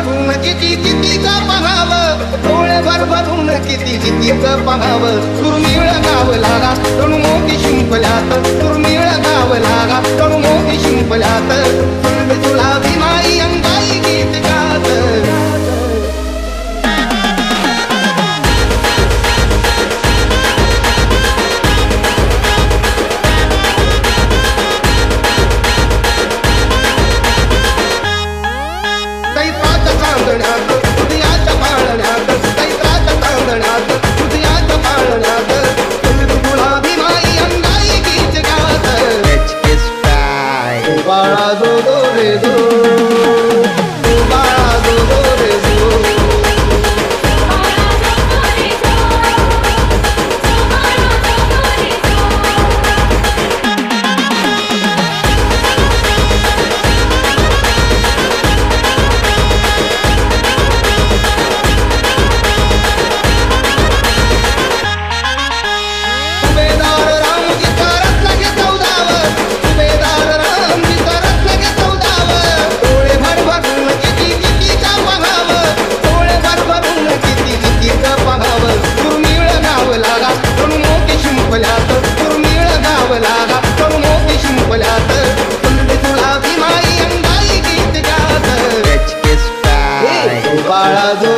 भरून किती का पहावं, डोळे भरभरून किती का पहावं. दुर्मिळ गाव लागा तणू मोती शिंपल्यात, दुर्मिळ गाव लागा तणू मोती शिंपल्यात. तुला भीमाई अंगाई गीत गात. दैत्राच्या चांदण्यात हृदयाच्या पाळण्यात, दैत्राच्या चांदण्यात हृदयाच्या पाळण्यात. तुला भीमाई अंगाई गीत गात. बाळा दो दो रे दो, बाळा दो दो रे दो. सुभेदार रामजी करत लगे चौदावर, सुभेदार रामजी करत लगे चौदावर. डोळे भरभरून किती का पहावं, डोळे भरभरून किती का पहावं. दुर्मिळ गाव लागा तणू मोती शिंपल्यात, दुर्मिळ गाव लागा तणू मोती शिंपल्यात. तुला भीमाई अंगाई गीत गात. बाळा जो